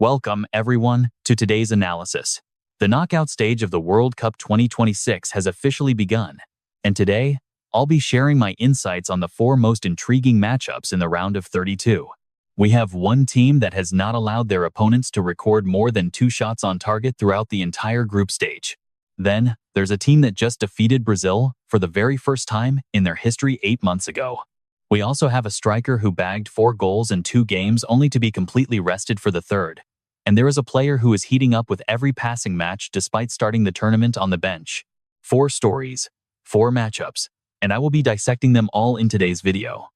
Welcome, everyone, to today's analysis. The knockout stage of the World Cup 2026 has officially begun, and today, I'll be sharing my insights on the four most intriguing matchups in the round of 32. We have one team that has not allowed their opponents to record more than 2 shots on target throughout the entire group stage. Then, there's a team that just defeated Brazil for the very first time in their history 8 months ago. We also have a striker who bagged 4 goals in 2 games only to be completely rested for the third. And there is a player who is heating up with every passing match despite starting the tournament on the bench. 4 stories, 4 matchups, and I will be dissecting them all in today's video.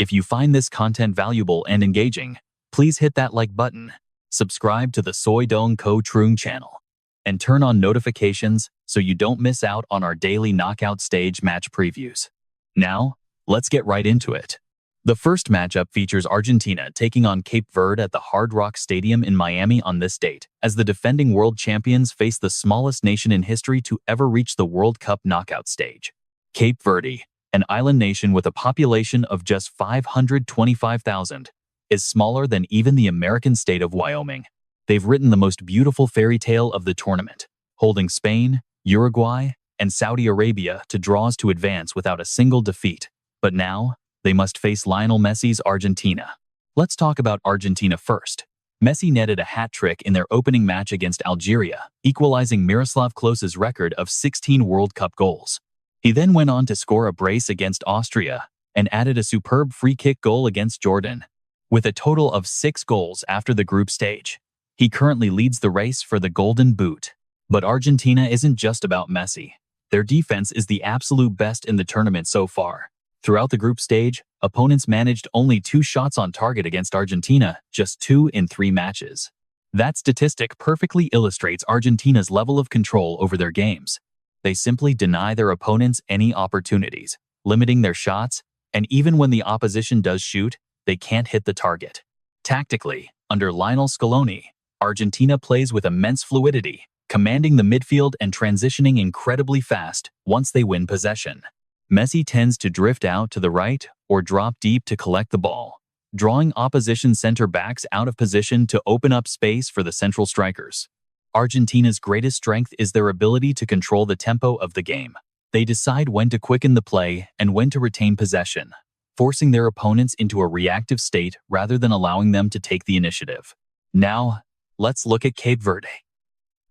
If you find this content valuable and engaging, please hit that like button, subscribe to the Soy Dong Ko Trung channel, and turn on notifications so you don't miss out on our daily knockout stage match previews. Now, let's get right into it. The first matchup features Argentina taking on Cape Verde at the Hard Rock Stadium in Miami on this date, as the defending world champions face the smallest nation in history to ever reach the World Cup knockout stage. Cape Verde, an island nation with a population of just 525,000, is smaller than even the American state of Wyoming. They've written the most beautiful fairy tale of the tournament, holding Spain, Uruguay, and Saudi Arabia to draws to advance without a single defeat. But now, they must face Lionel Messi's Argentina. Let's talk about Argentina first. Messi netted a hat-trick in their opening match against Algeria, equalizing Miroslav Klose's record of 16 World Cup goals. He then went on to score a brace against Austria and added a superb free-kick goal against Jordan. With a total of 6 goals after the group stage, he currently leads the race for the Golden Boot. But Argentina isn't just about Messi. Their defense is the absolute best in the tournament so far. Throughout the group stage, opponents managed only 2 shots on target against Argentina, just 2 in 3 matches. That statistic perfectly illustrates Argentina's level of control over their games. They simply deny their opponents any opportunities, limiting their shots, and even when the opposition does shoot, they can't hit the target. Tactically, under Lionel Scaloni, Argentina plays with immense fluidity, commanding the midfield and transitioning incredibly fast once they win possession. Messi tends to drift out to the right or drop deep to collect the ball, drawing opposition center-backs out of position to open up space for the central strikers. Argentina's greatest strength is their ability to control the tempo of the game. They decide when to quicken the play and when to retain possession, forcing their opponents into a reactive state rather than allowing them to take the initiative. Now, let's look at Cape Verde.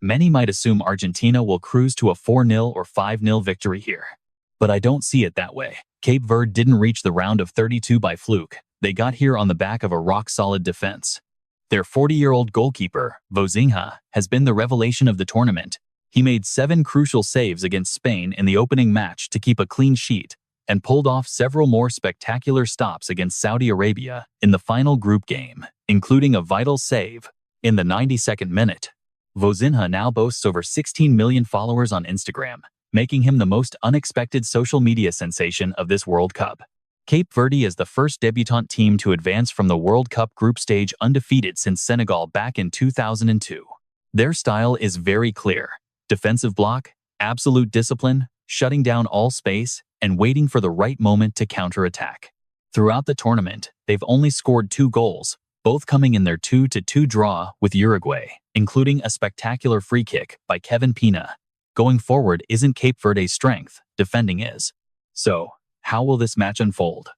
Many might assume Argentina will cruise to a 4-0 or 5-0 victory here. But I don't see it that way. Cape Verde didn't reach the round of 32 by fluke. They got here on the back of a rock-solid defense. Their 40-year-old goalkeeper, Vozinha, has been the revelation of the tournament. He made 7 crucial saves against Spain in the opening match to keep a clean sheet and pulled off several more spectacular stops against Saudi Arabia in the final group game, including a vital save in the 92nd minute. Vozinha now boasts over 16 million followers on Instagram, making him the most unexpected social media sensation of this World Cup. Cape Verde is the first debutant team to advance from the World Cup group stage undefeated since Senegal back in 2002. Their style is very clear: defensive block, absolute discipline, shutting down all space, and waiting for the right moment to counterattack. Throughout the tournament, they've only scored 2 goals, both coming in their 2-2 draw with Uruguay, including a spectacular free kick by Kevin Pina. Going forward isn't Cape Verde's strength, defending is. So, how will this match unfold?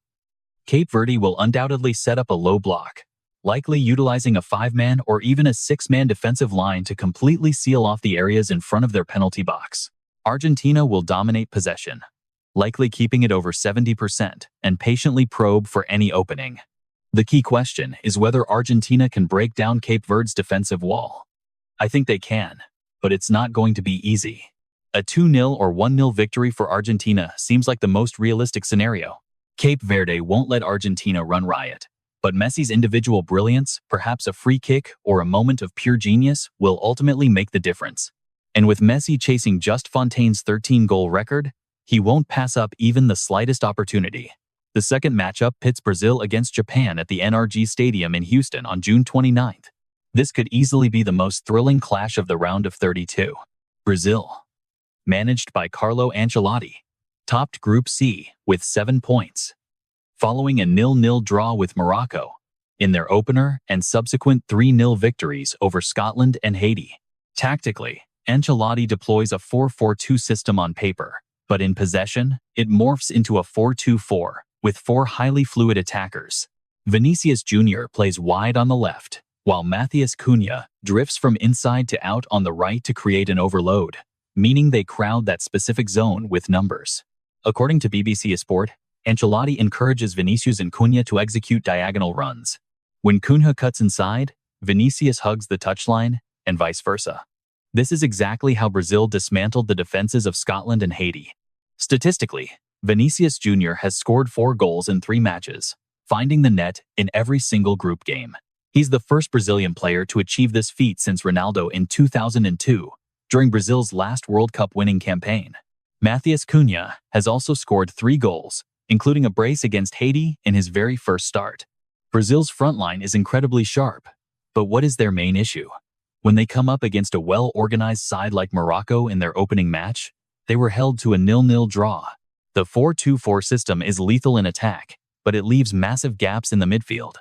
Cape Verde will undoubtedly set up a low block, likely utilizing a 5-man or even a 6-man defensive line to completely seal off the areas in front of their penalty box. Argentina will dominate possession, likely keeping it over 70% and patiently probe for any opening. The key question is whether Argentina can break down Cape Verde's defensive wall. I think they can, but it's not going to be easy. A 2-0 or 1-0 victory for Argentina seems like the most realistic scenario. Cape Verde won't let Argentina run riot, but Messi's individual brilliance, perhaps a free kick or a moment of pure genius, will ultimately make the difference. And with Messi chasing just Fontaine's 13-goal record, he won't pass up even the slightest opportunity. The second matchup pits Brazil against Japan at the NRG Stadium in Houston on June 29th. This could easily be the most thrilling clash of the round of 32. Brazil, managed by Carlo Ancelotti, topped Group C with 7 points. Following a 0-0 draw with Morocco, in their opener and subsequent 3-0 victories over Scotland and Haiti. Tactically, Ancelotti deploys a 4-4-2 system on paper, but in possession, it morphs into a 4-2-4 with 4 highly fluid attackers. Vinicius Junior plays wide on the left, while Matheus Cunha drifts from inside to out on the right to create an overload, meaning they crowd that specific zone with numbers. According to BBC Sport, Ancelotti encourages Vinicius and Cunha to execute diagonal runs. When Cunha cuts inside, Vinicius hugs the touchline, and vice versa. This is exactly how Brazil dismantled the defenses of Scotland and Haiti. Statistically, Vinicius Junior has scored 4 goals in 3 matches, finding the net in every single group game. He's the first Brazilian player to achieve this feat since Ronaldo in 2002, during Brazil's last World Cup winning campaign. Matheus Cunha has also scored 3 goals, including a brace against Haiti in his very first start. Brazil's front line is incredibly sharp, but what is their main issue? When they come up against a well-organized side like Morocco in their opening match, they were held to a 0-0 draw. The 4-2-4 system is lethal in attack, but it leaves massive gaps in the midfield.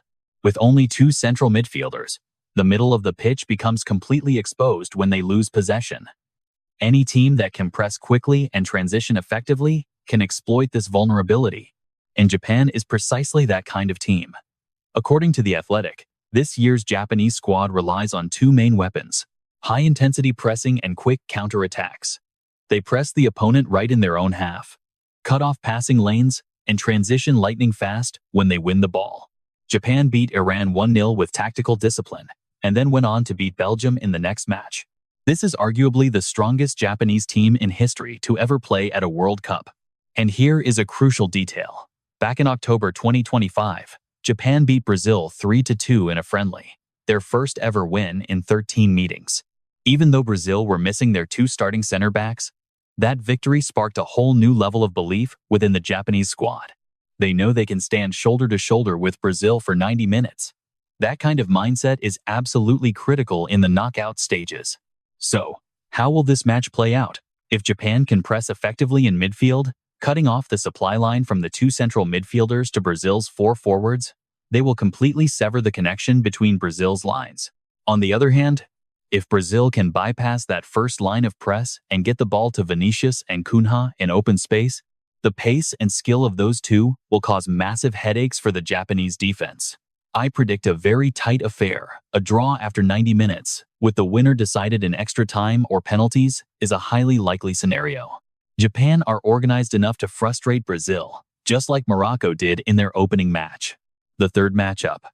With only 2 central midfielders, the middle of the pitch becomes completely exposed when they lose possession. Any team that can press quickly and transition effectively can exploit this vulnerability, and Japan is precisely that kind of team. According to The Athletic, this year's Japanese squad relies on 2 main weapons: high-intensity pressing and quick counter-attacks. They press the opponent right in their own half, cut off passing lanes, and transition lightning fast when they win the ball. Japan beat Iran 1-0 with tactical discipline, and then went on to beat Belgium in the next match. This is arguably the strongest Japanese team in history to ever play at a World Cup. And here is a crucial detail. Back in October 2025, Japan beat Brazil 3-2 in a friendly, their first ever win in 13 meetings. Even though Brazil were missing their 2 starting center backs, that victory sparked a whole new level of belief within the Japanese squad. They know they can stand shoulder to shoulder with Brazil for 90 minutes. That kind of mindset is absolutely critical in the knockout stages. So, how will this match play out? If Japan can press effectively in midfield, cutting off the supply line from the 2 central midfielders to Brazil's 4 forwards, they will completely sever the connection between Brazil's lines. On the other hand, if Brazil can bypass that first line of press and get the ball to Vinicius and Cunha in open space, the pace and skill of those 2 will cause massive headaches for the Japanese defense. I predict a very tight affair. A draw after 90 minutes, with the winner decided in extra time or penalties, is a highly likely scenario. Japan are organized enough to frustrate Brazil, just like Morocco did in their opening match. The third matchup.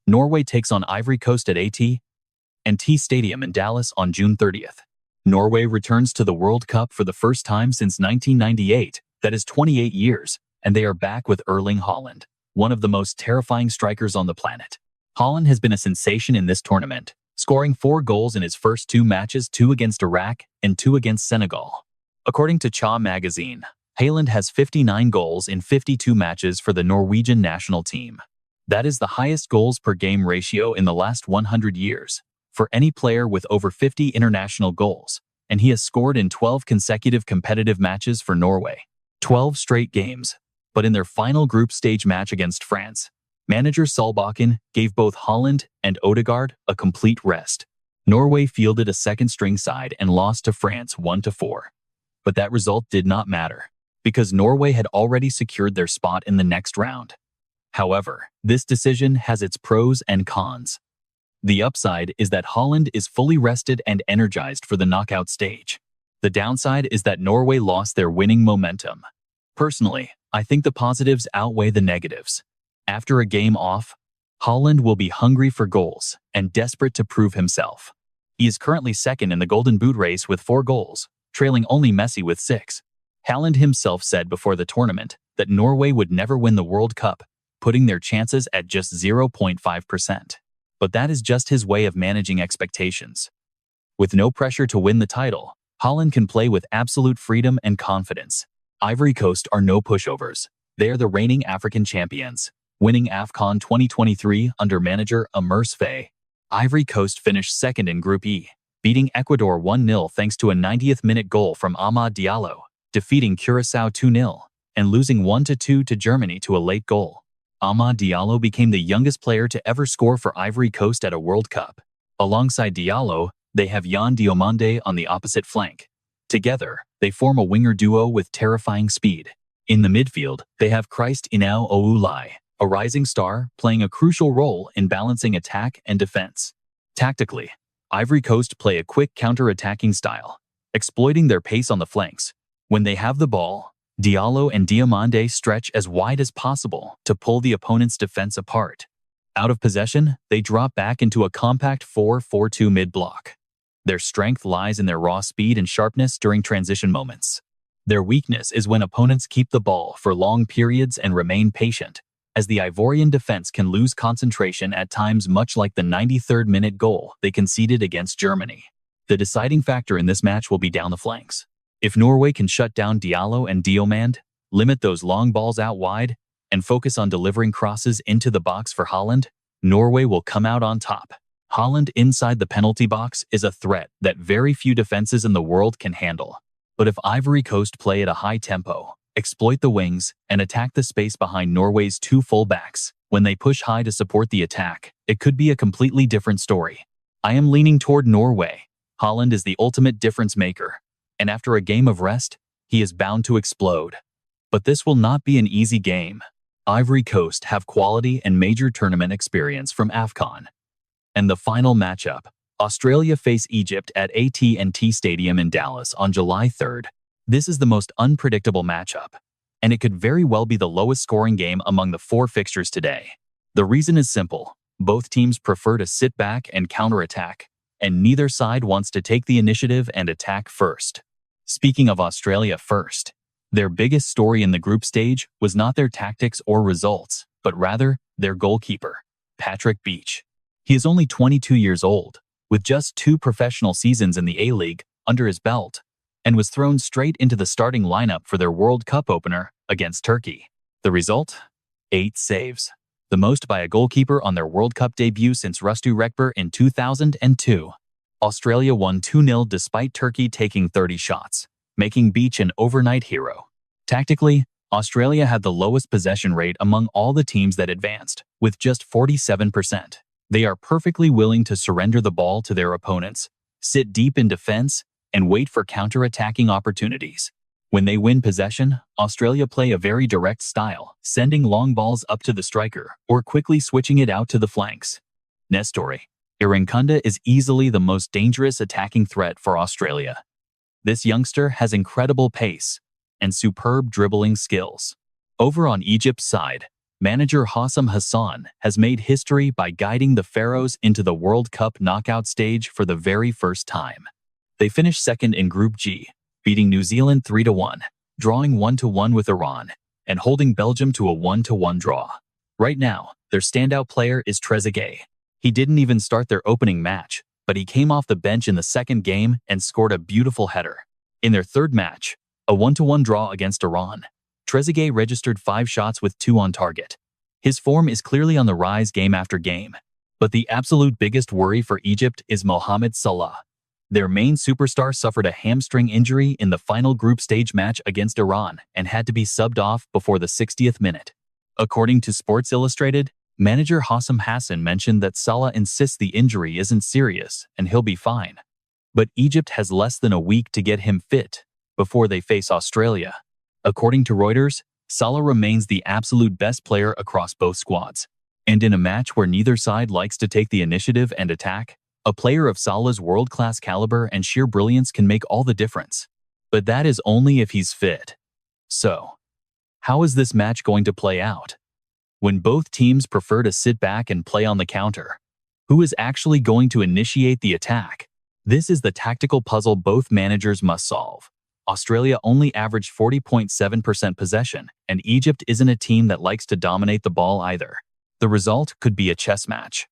Norway takes on Ivory Coast at AT&T Stadium in Dallas on June 30th. Norway returns to the World Cup for the first time since 1998, that is 28 years, and they are back with Erling Haaland, one of the most terrifying strikers on the planet. Haaland has been a sensation in this tournament, scoring 4 goals in his first 2 matches, 2 against Iraq and 2 against Senegal. According to Cha magazine, Haaland has 59 goals in 52 matches for the Norwegian national team. That is the highest goals per game ratio in the last 100 years for any player with over 50 international goals, and he has scored in 12 consecutive competitive matches for Norway. 12 straight games, but in their final group stage match against France, manager Solbakken gave both Haaland and Odegaard a complete rest. Norway fielded a second-string side and lost to France 1-4. But that result did not matter, because Norway had already secured their spot in the next round. However, this decision has its pros and cons. The upside is that Haaland is fully rested and energized for the knockout stage. The downside is that Norway lost their winning momentum. Personally, I think the positives outweigh the negatives. After a game off, Haaland will be hungry for goals and desperate to prove himself. He is currently second in the Golden Boot race with 4 goals, trailing only Messi with 6. Haaland himself said before the tournament that Norway would never win the World Cup, putting their chances at just 0.5%. But that is just his way of managing expectations. With no pressure to win the title, Haaland can play with absolute freedom and confidence. Ivory Coast are no pushovers. They are the reigning African champions, winning AFCON 2023 under manager Amerse Faye. Ivory Coast finished second in Group E, beating Ecuador 1-0 thanks to a 90th-minute goal from Amad Diallo, defeating Curaçao 2-0, and losing 1-2 to Germany to a late goal. Amad Diallo became the youngest player to ever score for Ivory Coast at a World Cup. Alongside Diallo, they have Yan Diomande on the opposite flank. Together, they form a winger duo with terrifying speed. In the midfield, they have Christ Inau Oulai, a rising star playing a crucial role in balancing attack and defense. Tactically, Ivory Coast play a quick counter-attacking style, exploiting their pace on the flanks. When they have the ball, Diallo and Diomande stretch as wide as possible to pull the opponent's defense apart. Out of possession, they drop back into a compact 4-4-2 mid-block. Their strength lies in their raw speed and sharpness during transition moments. Their weakness is when opponents keep the ball for long periods and remain patient, as the Ivorian defense can lose concentration at times, much like the 93rd minute goal they conceded against Germany. The deciding factor in this match will be down the flanks. If Norway can shut down Diallo and Diomande, limit those long balls out wide, and focus on delivering crosses into the box for Haaland, Norway will come out on top. Haaland inside the penalty box is a threat that very few defenses in the world can handle. But if Ivory Coast play at a high tempo, exploit the wings, and attack the space behind Norway's two fullbacks, when they push high to support the attack, it could be a completely different story. I am leaning toward Norway. Haaland is the ultimate difference maker, and after a game of rest, he is bound to explode. But this will not be an easy game. Ivory Coast have quality and major tournament experience from AFCON. And the final matchup, Australia face Egypt at AT&T Stadium in Dallas on July 3rd. This is the most unpredictable matchup, and it could very well be the lowest scoring game among the four fixtures today. The reason is simple. Both teams prefer to sit back and counterattack, and neither side wants to take the initiative and attack first. Speaking of Australia first, their biggest story in the group stage was not their tactics or results, but rather their goalkeeper, Patrick Beach. He is only 22 years old, with just 2 professional seasons in the A-League under his belt, and was thrown straight into the starting lineup for their World Cup opener against Turkey. The result? 8 saves, the most by a goalkeeper on their World Cup debut since Rustu Rekber in 2002. Australia won 2-0 despite Turkey taking 30 shots, making Beach an overnight hero. Tactically, Australia had the lowest possession rate among all the teams that advanced, with just 47%. They are perfectly willing to surrender the ball to their opponents, sit deep in defense, and wait for counter-attacking opportunities. When they win possession, Australia play a very direct style, sending long balls up to the striker or quickly switching it out to the flanks. Nestori Irankunda is easily the most dangerous attacking threat for Australia. This youngster has incredible pace and superb dribbling skills. Over on Egypt's side, manager Hossam Hassan has made history by guiding the Pharaohs into the World Cup knockout stage for the very first time. They finished second in Group G, beating New Zealand 3-1, drawing 1-1 with Iran, and holding Belgium to a 1-1 draw. Right now, their standout player is Trezeguet. He didn't even start their opening match, but he came off the bench in the second game and scored a beautiful header. In their third match, a 1-1 draw against Iran, Trezeguet registered 5 shots with 2 on target. His form is clearly on the rise game after game. But the absolute biggest worry for Egypt is Mohamed Salah. Their main superstar suffered a hamstring injury in the final group stage match against Iran and had to be subbed off before the 60th minute. According to Sports Illustrated, manager Hossam Hassan mentioned that Salah insists the injury isn't serious and he'll be fine. But Egypt has less than a week to get him fit before they face Australia. According to Reuters, Salah remains the absolute best player across both squads. And in a match where neither side likes to take the initiative and attack, a player of Salah's world-class caliber and sheer brilliance can make all the difference. But that is only if he's fit. So, how is this match going to play out? When both teams prefer to sit back and play on the counter, who is actually going to initiate the attack? This is the tactical puzzle both managers must solve. Australia only averaged 40.7% possession, and Egypt isn't a team that likes to dominate the ball either. The result could be a chess match,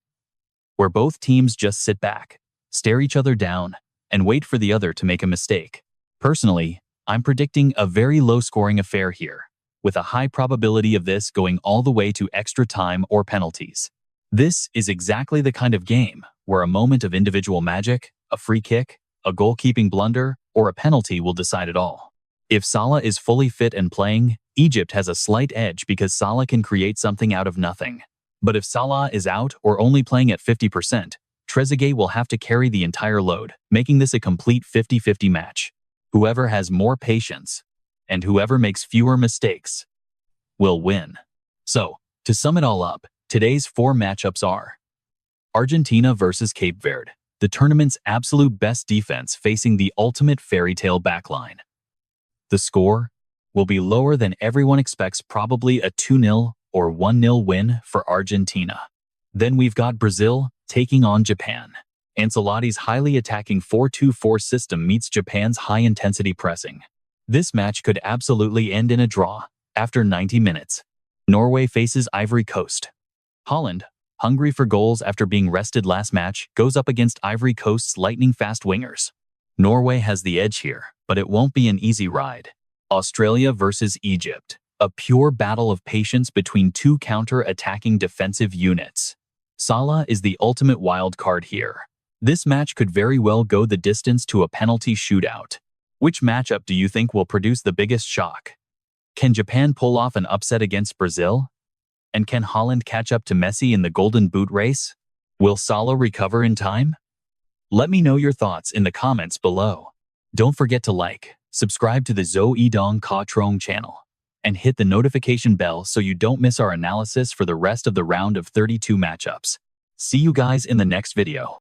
where both teams just sit back, stare each other down, and wait for the other to make a mistake. Personally, I'm predicting a very low-scoring affair here, with a high probability of this going all the way to extra time or penalties. This is exactly the kind of game where a moment of individual magic, a free kick, a goalkeeping blunder, or a penalty will decide it all. If Salah is fully fit and playing, Egypt has a slight edge because Salah can create something out of nothing. But if Salah is out or only playing at 50%, Trezeguet will have to carry the entire load, making this a complete 50-50 match. Whoever has more patience and whoever makes fewer mistakes will win. So, to sum it all up, today's 4 matchups are Argentina versus Cape Verde, the tournament's absolute best defense facing the ultimate fairy tale backline. The score will be lower than everyone expects, probably a 2-0 or 1-0 win for Argentina. Then we've got Brazil taking on Japan. Ancelotti's highly attacking 4-2-4 system meets Japan's high-intensity pressing. This match could absolutely end in a draw after 90 minutes. Norway faces Ivory Coast. Haaland, hungry for goals after being rested last match, goes up against Ivory Coast's lightning-fast wingers. Norway has the edge here, but it won't be an easy ride. Australia versus Egypt, a pure battle of patience between two counter-attacking defensive units. Salah is the ultimate wild card here. This match could very well go the distance to a penalty shootout. Which matchup do you think will produce the biggest shock? Can Japan pull off an upset against Brazil? And can Haaland catch up to Messi in the Golden Boot race? Will Salah recover in time? Let me know your thoughts in the comments below. Don't forget to like, subscribe to the Zo Dong Ka Trong channel, and hit the notification bell so you don't miss our analysis for the rest of the round of 32 matchups. See you guys in the next video.